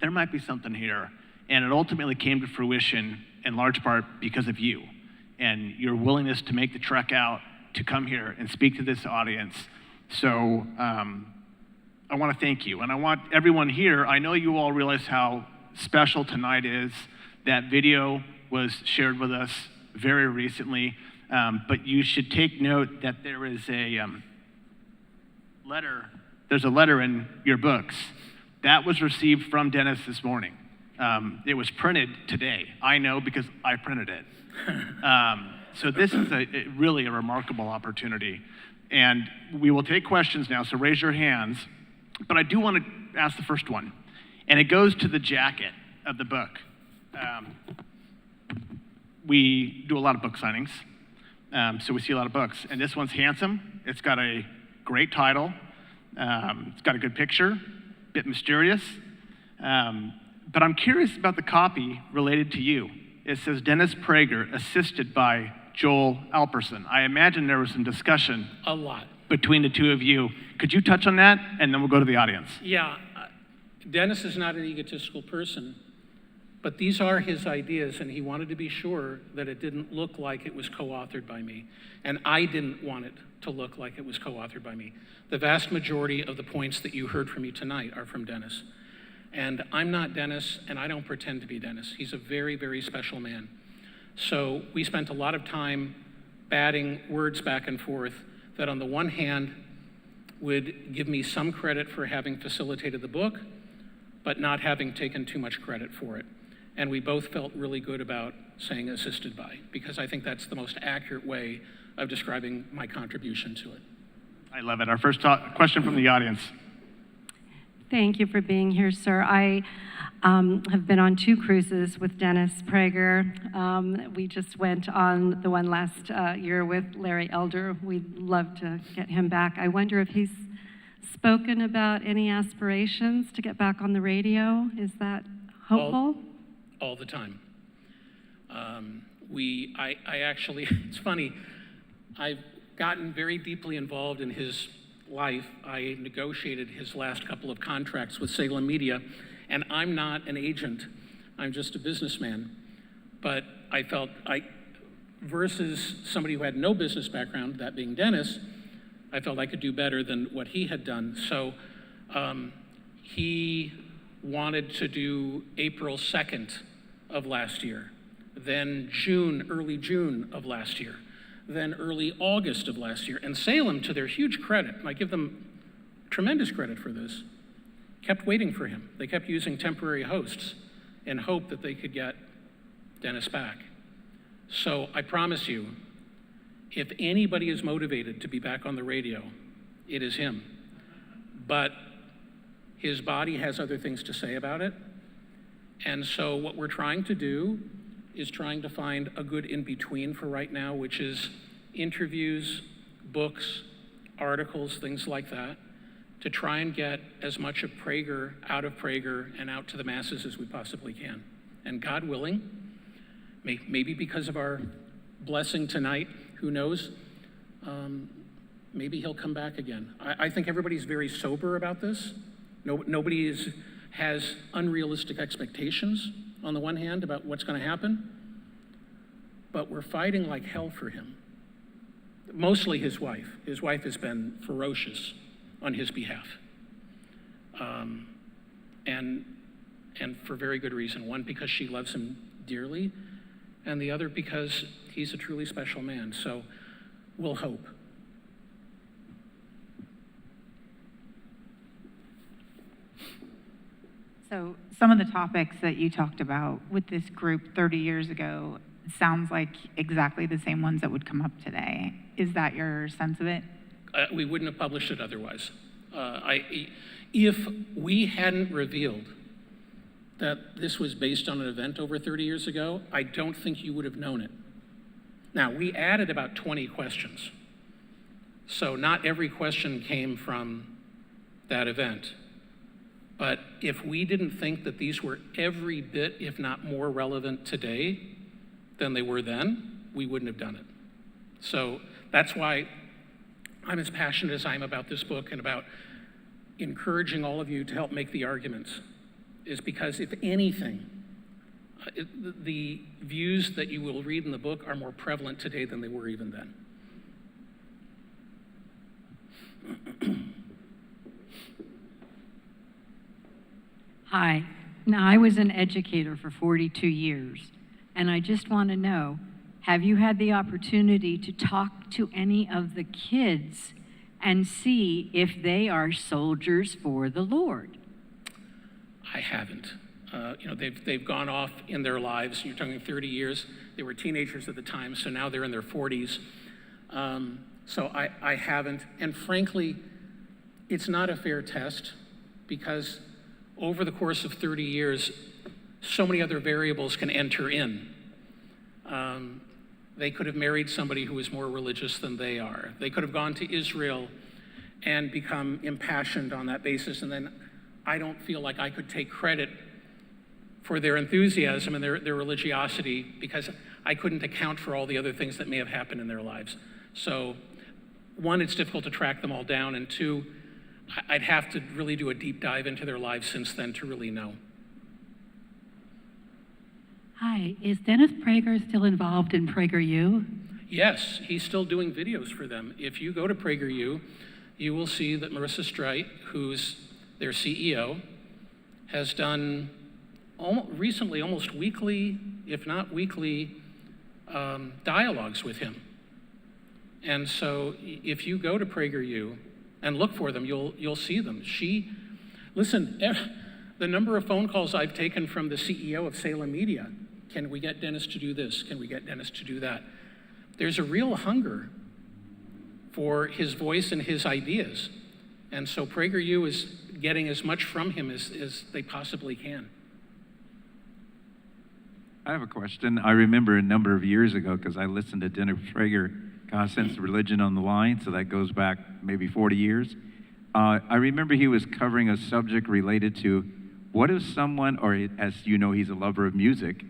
there might be something here. And it ultimately came to fruition in large part because of you and your willingness to make the trek out to come here and speak to this audience. So I want to thank you. And I want everyone here, I know you all realize how special tonight is. That video was shared with us very recently, but you should take note that there is a letter. There's a letter in your books. That was received from Dennis this morning. It was printed today. I know because I printed it. So this is really a remarkable opportunity. And we will take questions now, so raise your hands. But I do want to ask the first one. And it goes to the jacket of the book. We do a lot of book signings, so we see a lot of books. And this one's handsome. It's got a great title. It's got a good picture, a bit mysterious. But I'm curious about the copy related to you. It says Dennis Prager, assisted by Joel Alperson. I imagine there was some discussion. A lot. Between the two of you. Could you touch on that? And then we'll go to the audience. Yeah, Dennis is not an egotistical person, but these are his ideas, and he wanted to be sure that it didn't look like it was co-authored by me. And I didn't want it to look like it was co-authored by me. The vast majority of the points that you heard from me tonight are from Dennis. And I'm not Dennis, and I don't pretend to be Dennis. He's a very, very special man. So we spent a lot of time batting words back and forth that on the one hand would give me some credit for having facilitated the book, but not having taken too much credit for it. And we both felt really good about saying assisted by, because I think that's the most accurate way of describing my contribution to it. I love it. Our first question from the audience. Thank you for being here, sir. I have been on 2 cruises with Dennis Prager. We just went on the one last year with Larry Elder. We'd love to get him back. I wonder if he's spoken about any aspirations to get back on the radio. Is that hopeful? All the time. I actually, it's funny, I've gotten very deeply involved in his life. I negotiated his last couple of contracts with Salem Media, and I'm not an agent, I'm just a businessman. But I felt, versus somebody who had no business background, that being Dennis, I felt I could do better than what he had done. So he wanted to do April 2nd of last year, then early June of last year, then early August of last year. And Salem, to their huge credit, and I give them tremendous credit for this, kept waiting for him. They kept using temporary hosts in hope that they could get Dennis back. So I promise you, if anybody is motivated to be back on the radio, it is him. But his body has other things to say about it. And so what we're trying to do is trying to find a good in-between for right now, which is interviews, books, articles, things like that, to try and get as much of Prager and out to the masses as we possibly can. And God willing, maybe because of our blessing tonight, who knows, maybe he'll come back again. I think everybody's very sober about this. Nobody has unrealistic expectations on the one hand about what's going to happen, but we're fighting like hell for him. Mostly his wife. His wife has been ferocious on his behalf. And for very good reason. One, because she loves him dearly, and the other because he's a truly special man. So we'll hope. So some of the topics that you talked about with this group 30 years ago sounds like exactly the same ones that would come up today. Is that your sense of it? We wouldn't have published it otherwise. If we hadn't revealed that this was based on an event over 30 years ago, I don't think you would have known it. Now, we added about 20 questions. So not every question came from that event. But if we didn't think that these were every bit, if not more relevant today than they were then, we wouldn't have done it. So that's why I'm as passionate as I am about this book and about encouraging all of you to help make the arguments, is because if anything, the views that you will read in the book are more prevalent today than they were even then. Hi. Now, I was an educator for 42 years, and I just want to know, have you had the opportunity to talk to any of the kids and see if they are soldiers for the Lord? I haven't. They've gone off in their lives. You're talking 30 years. They were teenagers at the time, so now they're in their 40s. So I haven't. And frankly, it's not a fair test because over the course of 30 years, so many other variables can enter in. They could have married somebody who was more religious than they are. They could have gone to Israel and become impassioned on that basis, and then I don't feel like I could take credit for their enthusiasm and their religiosity because I couldn't account for all the other things that may have happened in their lives. So, one, it's difficult to track them all down, and two, I'd have to really do a deep dive into their lives since then to really know. Hi. Is Dennis Prager still involved in PragerU? Yes, he's still doing videos for them. If you go to PragerU, you will see that Marissa Streit, who's their CEO, has done recently almost weekly, if not weekly, dialogues with him. And so if you go to PragerU and look for them, you'll see them. Listen, the number of phone calls I've taken from the CEO of Salem Media, can we get Dennis to do this? Can we get Dennis to do that? There's a real hunger for his voice and his ideas. And so PragerU is getting as much from him as they possibly can. I have a question. I remember a number of years ago, because I listened to Dennis Prager, God Sends Religion on the Line, so that goes back maybe 40 years. I remember he was covering a subject related to what if someone, or as you know, he's a lover of music,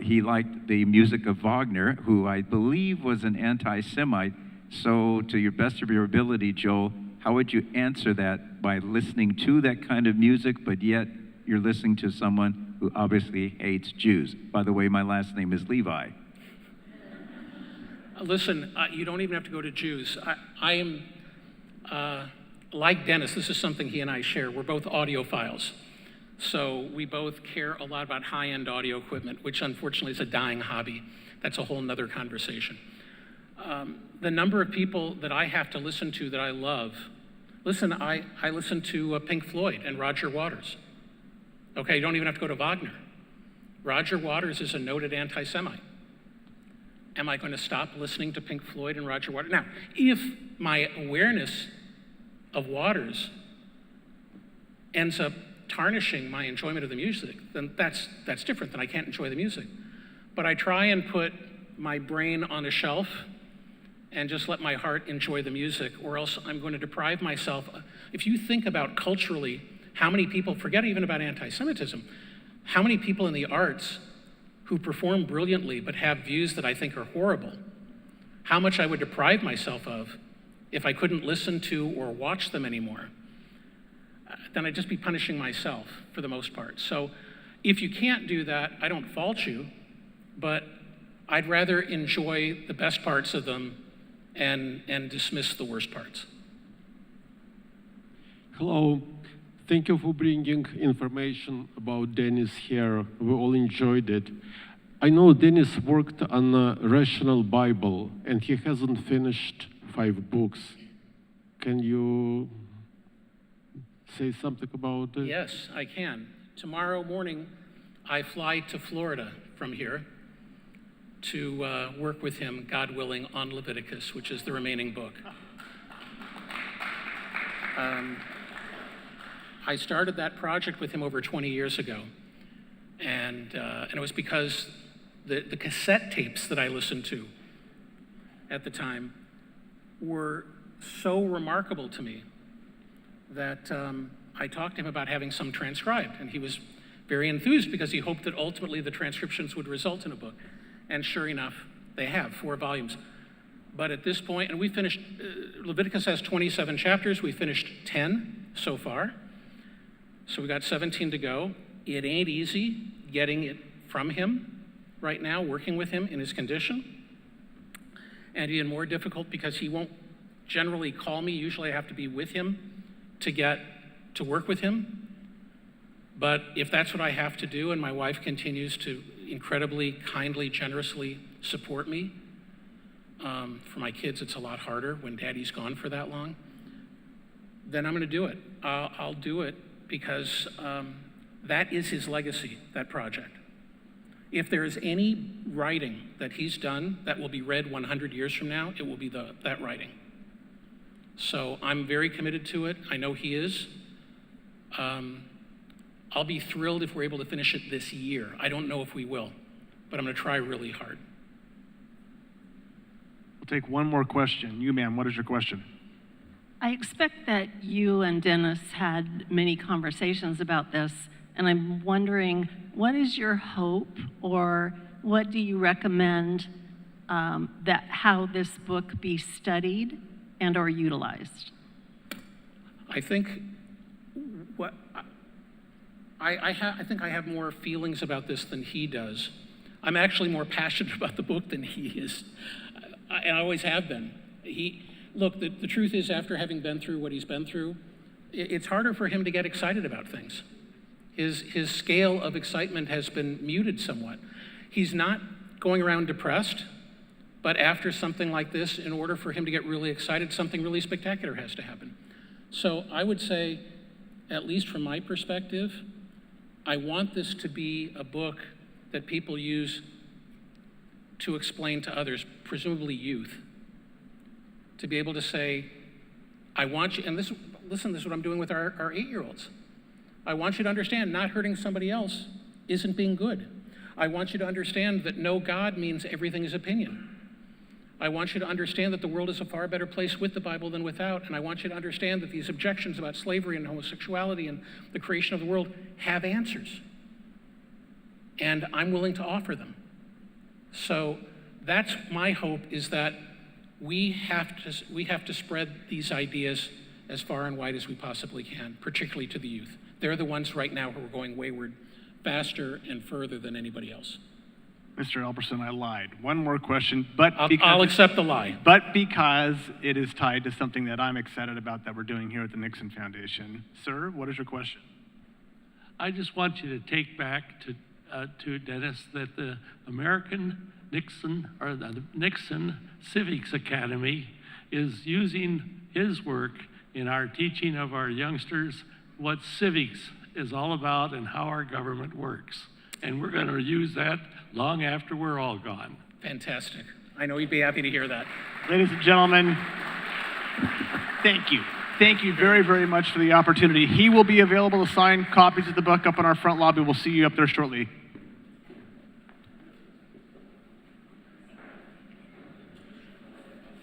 he liked the music of Wagner, who I believe was an anti-Semite. So to your best of your ability, Joel, how would you answer that by listening to that kind of music, but yet you're listening to someone who obviously hates Jews? By the way, my last name is Levi. Listen, you don't even have to go to Jews. I am, like Dennis, this is something he and I share. We're both audiophiles. So we both care a lot about high-end audio equipment, which unfortunately is a dying hobby. That's a whole nother conversation. The number of people that I have to listen to that I love. Listen, I listen to Pink Floyd and Roger Waters. Okay, you don't even have to go to Wagner. Roger Waters is a noted anti-Semite. Am I going to stop listening to Pink Floyd and Roger Waters? Now, if my awareness of Waters ends up tarnishing my enjoyment of the music, then that's different. Then I can't enjoy the music. But I try and put my brain on a shelf and just let my heart enjoy the music, or else I'm going to deprive myself. If you think about culturally, how many people, forget even about anti-Semitism, how many people in the arts who perform brilliantly but have views that I think are horrible, how much I would deprive myself of if I couldn't listen to or watch them anymore, then I'd just be punishing myself for the most part. So if you can't do that, I don't fault you, but I'd rather enjoy the best parts of them and dismiss the worst parts. Hello. Thank you for bringing information about Dennis here. We all enjoyed it. I know Dennis worked on a rational Bible, and he hasn't finished 5 books. Can you say something about it? Yes, I can. Tomorrow morning, I fly to Florida from here to work with him, God willing, on Leviticus, which is the remaining book. I started that project with him over 20 years ago, and it was because the cassette tapes that I listened to at the time were so remarkable to me that I talked to him about having some transcribed, and he was very enthused because he hoped that ultimately the transcriptions would result in a book. And sure enough, they have 4 volumes. But at this point, and we finished, Leviticus has 27 chapters, we finished 10 so far. So we got 17 to go. It ain't easy getting it from him right now, working with him in his condition. And even more difficult because he won't generally call me. Usually I have to be with him to work with him. But if that's what I have to do, and my wife continues to incredibly, kindly, generously support me, for my kids it's a lot harder when daddy's gone for that long, then I'm gonna do it. I'll do it because that is his legacy, that project. If there is any writing that he's done that will be read 100 years from now, it will be that writing. So I'm very committed to it. I know he is. I'll be thrilled if we're able to finish it this year. I don't know if we will, but I'm gonna try really hard. We'll take one more question. You, ma'am, what is your question? I expect that you and Dennis had many conversations about this, and I'm wondering, what is your hope, or what do you recommend that how this book be studied and or utilized? I think I think I have more feelings about this than he does. I'm actually more passionate about the book than he is, and I always have been. Look, the truth is, after having been through what he's been through, it's harder for him to get excited about things. His scale of excitement has been muted somewhat. He's not going around depressed, but after something like this, in order for him to get really excited, something really spectacular has to happen. So I would say, at least from my perspective, I want this to be a book that people use to explain to others, presumably youth, to be able to say, I want you, and this is what I'm doing with our 8-year-olds. I want you to understand not hurting somebody else isn't being good. I want you to understand that no God means everything is opinion. I want you to understand that the world is a far better place with the Bible than without, and I want you to understand that these objections about slavery and homosexuality and the creation of the world have answers. And I'm willing to offer them. So that's my hope, is that we have to spread these ideas as far and wide as we possibly can, particularly to the youth. They're the ones right now who are going wayward faster and further than anybody else. Mr. Alperson, I lied. One more question, but I'll accept the lie. But because it is tied to something that I'm excited about that we're doing here at the Nixon Foundation. Sir, what is your question? I just want you to take back to Dennis that the American Nixon, or the Nixon Civics Academy, is using his work in our teaching of our youngsters what civics is all about and how our government works. And we're going to use that long after we're all gone. Fantastic. I know he'd be happy to hear that. Ladies and gentlemen, thank you. Thank you very, very much for the opportunity. He will be available to sign copies of the book up in our front lobby. We'll see you up there shortly.